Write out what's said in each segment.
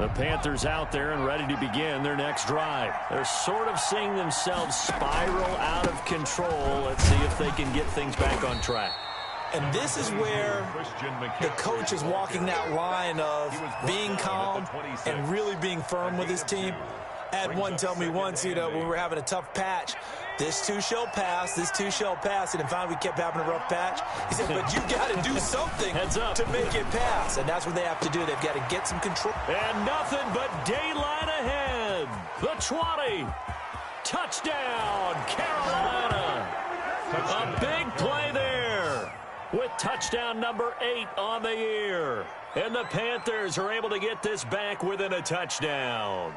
The Panthers out there and ready to begin their next drive. They're sort of seeing themselves spiral out of control. Let's see if they can get things back on track. And this is where the coach is walking that line of being calm and really being firm with his team. I had one tell me once, when we were having a tough patch, this too shall pass, this too shall pass, and finally we kept having a rough patch. He said, but you got to do something to make it pass, and that's what they have to do. They've got to get some control. And nothing but daylight ahead. The 20. Touchdown, Carolina. A big play there with touchdown number 8 on the year. And the Panthers are able to get this back within a touchdown.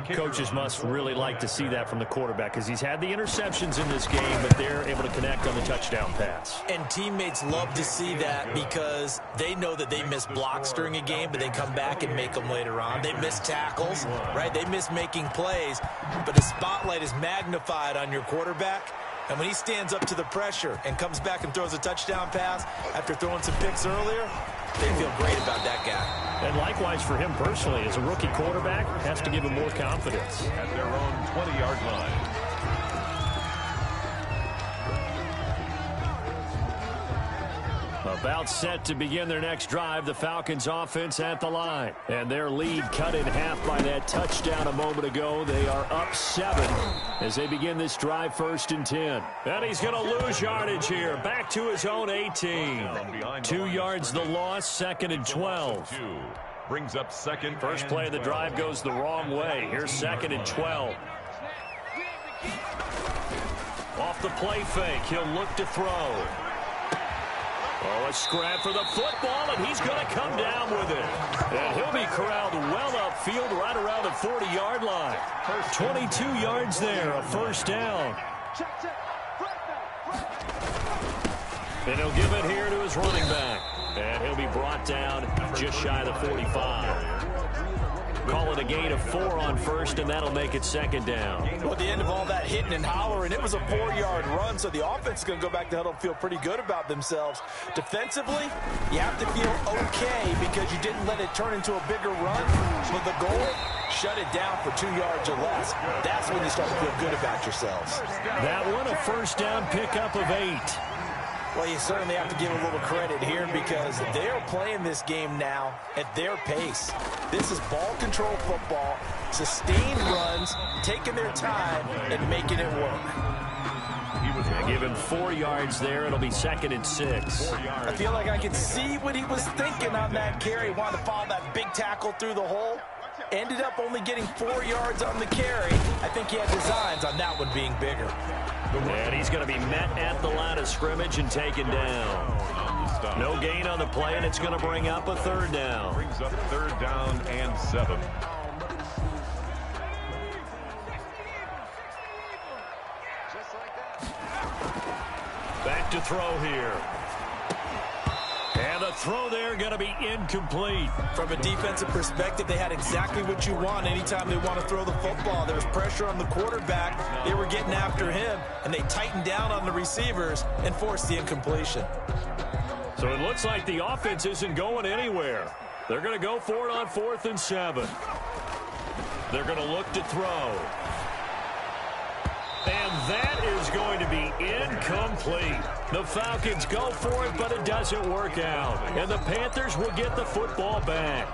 Coaches must really like to see that from the quarterback because he's had the interceptions in this game, but they're able to connect on the touchdown pass. And teammates love to see that because they know that they miss blocks during a game, but they come back and make them later on. They miss tackles, right? They miss making plays, but the spotlight is magnified on your quarterback. And when he stands up to the pressure and comes back and throws a touchdown pass after throwing some picks earlier, they feel great about that guy. And likewise for him personally, as a rookie quarterback, has to give him more confidence. At their own 20-yard line. About set to begin their next drive, the Falcons offense at the line. And their lead cut in half by that touchdown a moment ago. They are up 7 as they begin this drive 1st and 10. And he's going to lose yardage here. Back to his own 18. 2 yards the loss, 2nd and 12. Brings up second. First play of the drive goes the wrong way. Here's 2nd and 12. Off the play fake, he'll look to throw. Oh, a scrap for the football, and he's going to come down with it. And he'll be corralled well upfield right around the 40-yard line. 22 yards there, a first down. And he'll give it here to his running back. And he'll be brought down just shy of the 45. Call it a gain of 4 on first, and that'll make it 2nd down. Well, at the end of all that hitting and hollering, it was a 4-yard run, so the offense is going to go back to huddle and feel pretty good about themselves. Defensively, you have to feel okay because you didn't let it turn into a bigger run. But the goal, shut it down for 2 yards or less. That's when you start to feel good about yourselves. That one, a first down pickup of 8. Well, you certainly have to give a little credit here because they're playing this game now at their pace. This is ball control football, sustained runs, taking their time, and making it work. Give him 4 yards there. It'll be 2nd and 6. I feel like I can see what he was thinking on that carry. Wanted to follow that big tackle through the hole. Ended up only getting 4 yards on the carry. I think he had designs on that one being bigger. And he's going to be met at the line of scrimmage and taken down. No gain on the play, and it's going to bring up a 3rd down. Brings up 3rd down and 7. Back to throw here. And the throw there going to be incomplete. From a defensive perspective, they had exactly what you want anytime they want to throw the football. There was pressure on the quarterback. They were getting after him, and they tightened down on the receivers and forced the incompletion. So it looks like the offense isn't going anywhere. They're going to go for it on 4th and 7. They're going to look to throw. And that is going to be incomplete. The Falcons go for it, but it doesn't work out. And the Panthers will get the football back.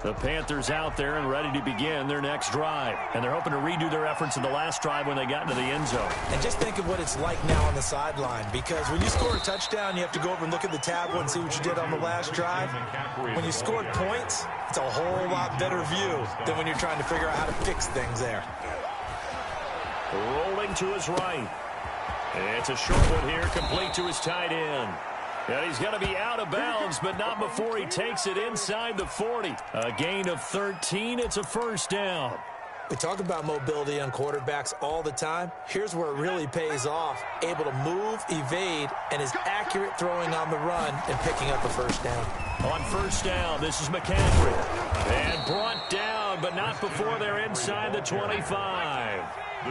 The Panthers out there and ready to begin their next drive. And they're hoping to redo their efforts in the last drive when they got into the end zone. And just think of what it's like now on the sideline. Because when you score a touchdown, you have to go over and look at the tablet and see what you did on the last drive. When you scored points, it's a whole lot better view than when you're trying to figure out how to fix things there. Rolling to his right. It's a short one here, complete to his tight end. And he's going to be out of bounds, but not before he takes it inside the 40. A gain of 13. It's a first down. We talk about mobility on quarterbacks all the time. Here's where it really pays off. Able to move, evade, and is accurate throwing on the run and picking up a first down. On first down, this is McCaffrey. And brought down, but not before they're inside the 25.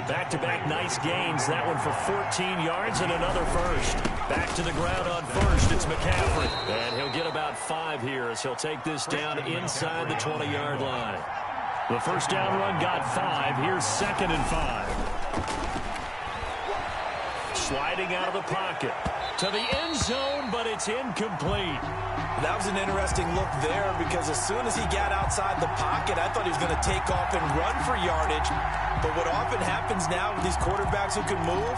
Back-to-back nice gains. That one for 14 yards and another first. Back to the ground on first. It's McCaffrey. And he'll get about 5 here as he'll take this down inside the 20-yard line. The first down run got 5. Here's 2nd and 5. Sliding out of the pocket to the end zone, but it's incomplete. That was an interesting look there because as soon as he got outside the pocket, I thought he was going to take off and run for yardage. But what often happens now with these quarterbacks who can move,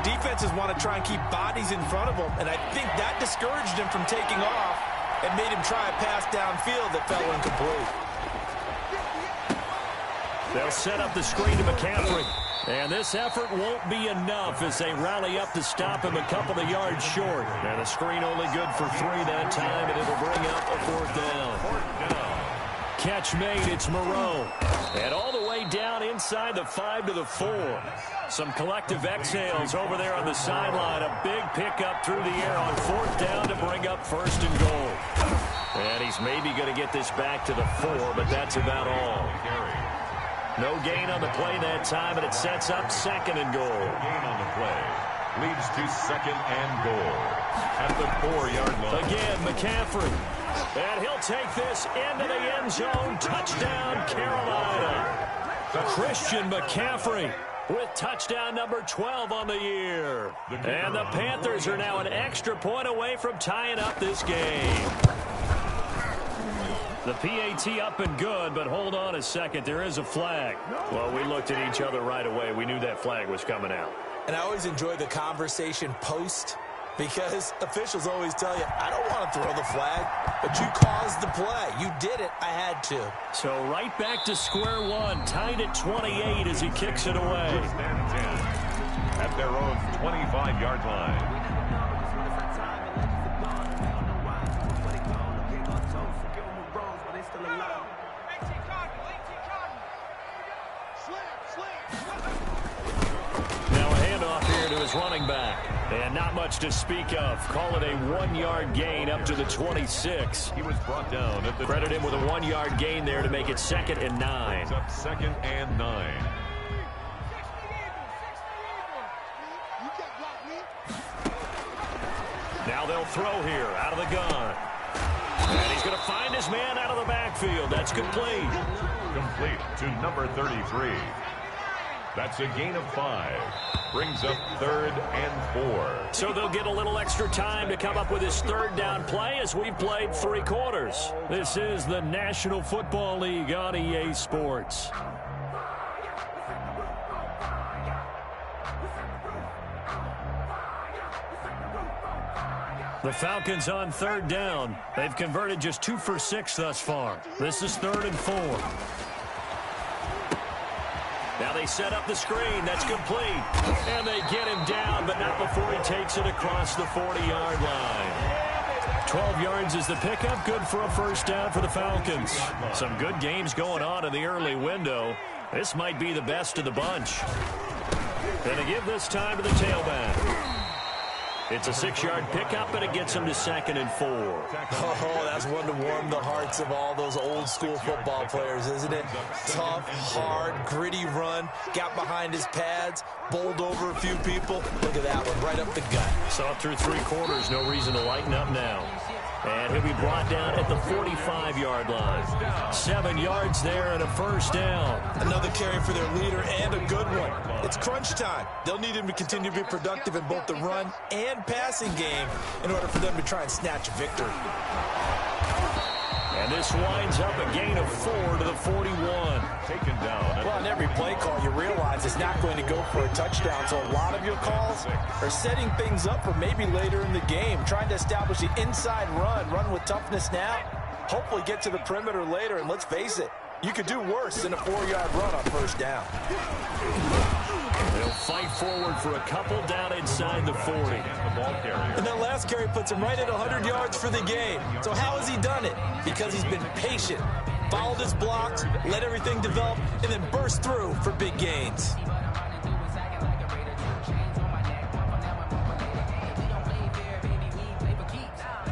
defenses want to try and keep bodies in front of them, and I think that discouraged him from taking off and made him try a pass downfield that fell incomplete. They'll set up the screen to McCaffrey. And this effort won't be enough as they rally up to stop him a couple of yards short. And a screen only good for 3 that time, and it'll bring up a 4th down. Catch made, it's Moreau. And all the way down inside the 5 to the 4. Some collective exhales over there on the sideline. A big pickup through the air on 4th down to bring up 1st and goal. And he's maybe going to get this back to the 4, but that's about all. No gain on the play that time, and it sets up 2nd and goal. Gain on the play leads to 2nd and goal at the 4-yard line. Again, McCaffrey. And he'll take this into the end zone. Touchdown, Carolina. Christian McCaffrey with touchdown number 12 on the year. And the Panthers are now an extra point away from tying up this game. The PAT up and good, but hold on a second. There is a flag. Well, we looked at each other right away. We knew that flag was coming out. And I always enjoy the conversation post because officials always tell you, I don't want to throw the flag, but you caused the play. You did it. I had to. So right back to square one, tied at 28 as he kicks it away. 1st and 10 at their own 25-yard line. Running back, and not much to speak of. Call it a 1-yard gain up to the 26. He was brought down at the credit him with a 1-yard gain there to make it 2nd and 9. It's up 2nd and 9. Now they'll throw here out of the gun, and he's going to find his man out of the backfield. That's complete. Complete to number 33. That's a gain of 5. Brings up 3rd and 4. So they'll get a little extra time to come up with his 3rd down play as we've played 3 quarters. This is the National Football League on EA Sports. The Falcons on 3rd down. They've converted just 2 for 6 thus far. This is 3rd and 4. Now they set up the screen. That's complete. And they get him down, but not before he takes it across the 40-yard line. 12 yards is the pickup. Good for a 1st down for the Falcons. Some good games going on in the early window. This might be the best of the bunch. And they give this time to the tailback. It's a 6-yard pickup, and it gets him to 2nd and 4. Oh, that's one to warm the hearts of all those old-school football players, isn't it? Tough, hard, gritty run, got behind his pads, bowled over a few people. Look at that one, right up the gut. Saw through 3 quarters, no reason to lighten up now. And he'll be brought down at the 45-yard line. 7 yards there and a 1st down. Another carry for their leader and a good one. It's crunch time. They'll need him to continue to be productive in both the run and passing game in order for them to try and snatch a victory. And this winds up a gain of 4 to the 41. Taken down. Well, on every play call, you realize it's not going to go for a touchdown. So a lot of your calls are setting things up for maybe later in the game, trying to establish the inside run with toughness now, hopefully get to the perimeter later. And let's face it, you could do worse than a 4-yard run on 1st down. They'll fight forward for a couple down inside the 40. And that last carry puts him right at 100 yards for the game. So how has he done it? Because he's been patient, followed his blocks, let everything develop, and then burst through for big gains.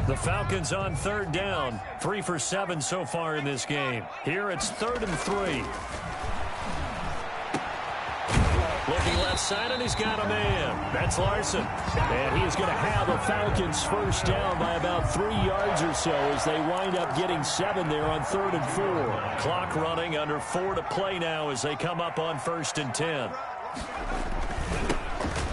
The Falcons on 3rd down. 3 for 7 so far in this game. Here it's 3rd and 3. outside, and he's got a man. That's Larson. And he is going to have a Falcons first down by about 3 yards or so as they wind up getting 7 there on 3rd and 4. Clock running, under 4 to play now as they come up on 1st and 10.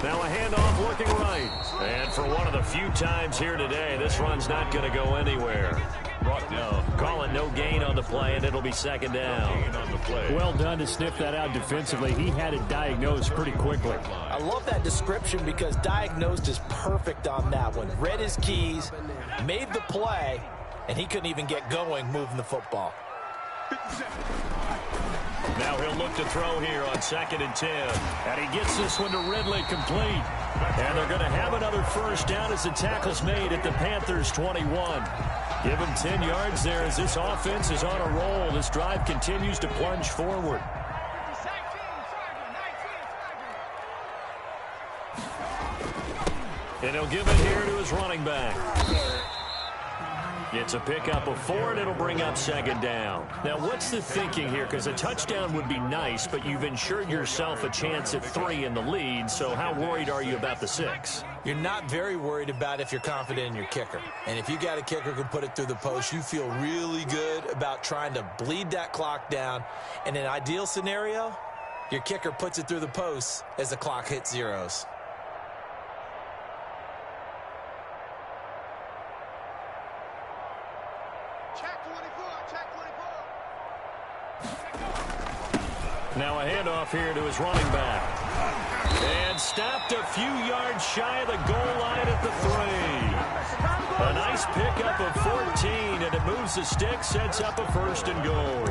Now a handoff looking right. And for one of the few times here today, this run's not going to go anywhere. Brought down. Call it no gain on the play, and it'll be 2nd down. Well done to sniff that out defensively. He had it diagnosed pretty quickly. I love that description because diagnosed is perfect on that one. Read his keys, made the play, and he couldn't even get going moving the football. Now he'll look to throw here on 2nd and 10. And he gets this one to Ridley complete. And they're going to have another first down as the tackle's made at the Panthers' 21. Give him 10 yards there as this offense is on a roll. This drive continues to plunge forward. And he'll give it here to his running back. It's a pickup of 4, and it'll bring up 2nd down. Now, what's the thinking here? Because a touchdown would be nice, but you've ensured yourself a chance at 3 in the lead, so how worried are you about the 6? You're not very worried about if you're confident in your kicker. And if you got a kicker who can put it through the post, you feel really good about trying to bleed that clock down. In an ideal scenario, your kicker puts it through the post as the clock hits zeros. Now a handoff here to his running back. And stopped a few yards shy of the goal line at the 3. A nice pickup of 14, and it moves the stick, sets up a 1st and goal.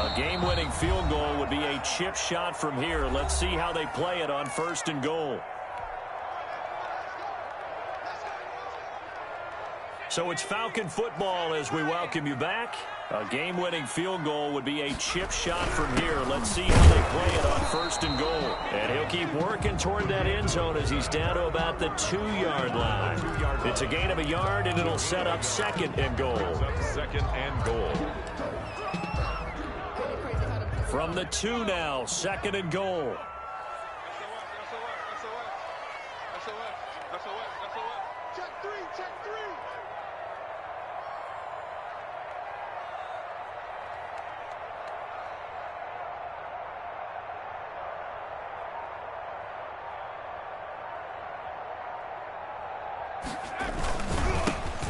A game-winning field goal would be a chip shot from here. Let's see how they play it on 1st and goal. So it's Falcon football as we welcome you back. A game-winning field goal would be a chip shot from here. Let's see how they play it on 1st and goal. And he'll keep working toward that end zone as he's down to about the 2-yard line. It's a gain of a yard, and it'll set up 2nd and goal. 2nd and goal. From the 2 now, 2nd and goal.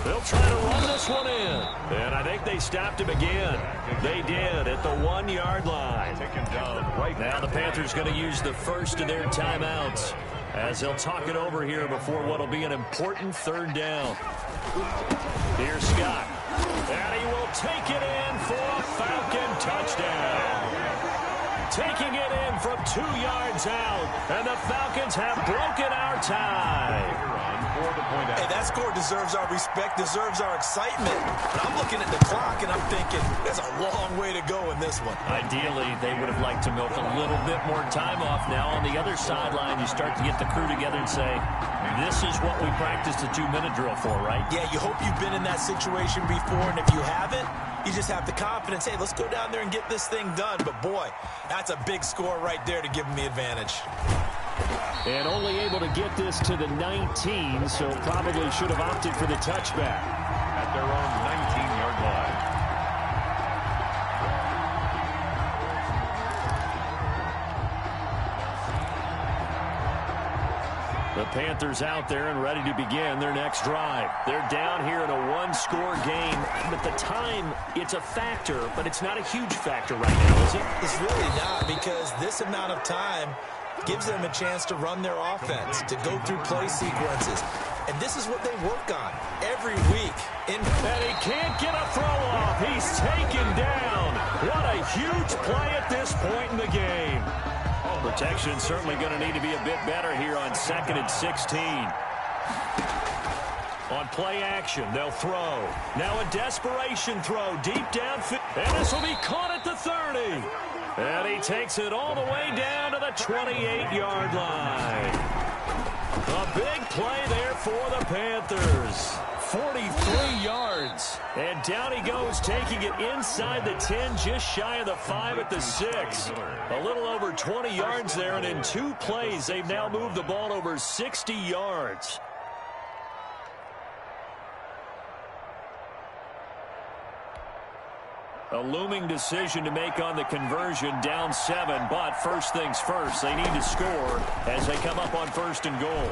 They'll try to run this one in. And I think they stopped him again. They did at the 1-yard line. Now the Panthers going to use the first of their timeouts as they'll talk it over here before what will be an important 3rd down. Here's Scott. And he will take it in for a Falcon touchdown. Taking it in from 2 yards out. And the Falcons have broken our tie. Hey, that score deserves our respect, deserves our excitement. And I'm looking at the clock, and I'm thinking, there's a long way to go in this one. Ideally, they would have liked to milk a little bit more time off. Now, on the other sideline, you start to get the crew together and say, this is what we practiced a 2-minute drill for, right? Yeah, you hope you've been in that situation before, and if you haven't, you just have the confidence, hey, let's go down there and get this thing done. But, boy, that's a big score right there to give them the advantage. And only able to get this to the 19, so probably should have opted for the touchback. At their own 19-yard line. The Panthers out there and ready to begin their next drive. They're down here in a 1-score game. But the time, it's a factor, but it's not a huge factor right now, is it? It's really not, because this amount of time gives them a chance to run their offense, to go through play sequences. And this is what they work on every week. And he can't get a throw off. He's taken down. What a huge play at this point in the game. Protection certainly going to need to be a bit better here on 2nd and 16. On play action, they'll throw. Now a desperation throw deep downfield. And this will be caught at the 30. And he takes it all the way down to the 28-yard line. A big play there for the Panthers. 43 yards. And down he goes, taking it inside the 10, just shy of the 5 at the 6. A little over 20 yards there, and in 2 plays, they've now moved the ball over 60 yards. A looming decision to make on the conversion, down 7, but first things first, they need to score as they come up on 1st and goal.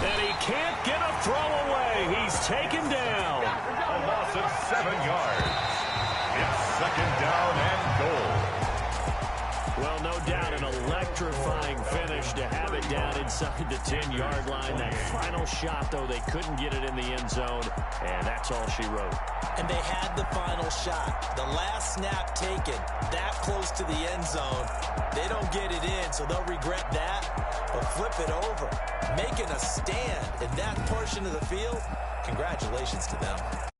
And he can't get a throw away. He's taken down. A loss of 7 yards. It's 2nd down and goal. Well, no doubt an electrifying finish to have it down inside the 10-yard line. That final shot, though, they couldn't get it in the end zone, and that's all she wrote. And they had the final shot. The last snap taken that close to the end zone. They don't get it in, so they'll regret that, but flip it over. Making a stand in that portion of the field, congratulations to them.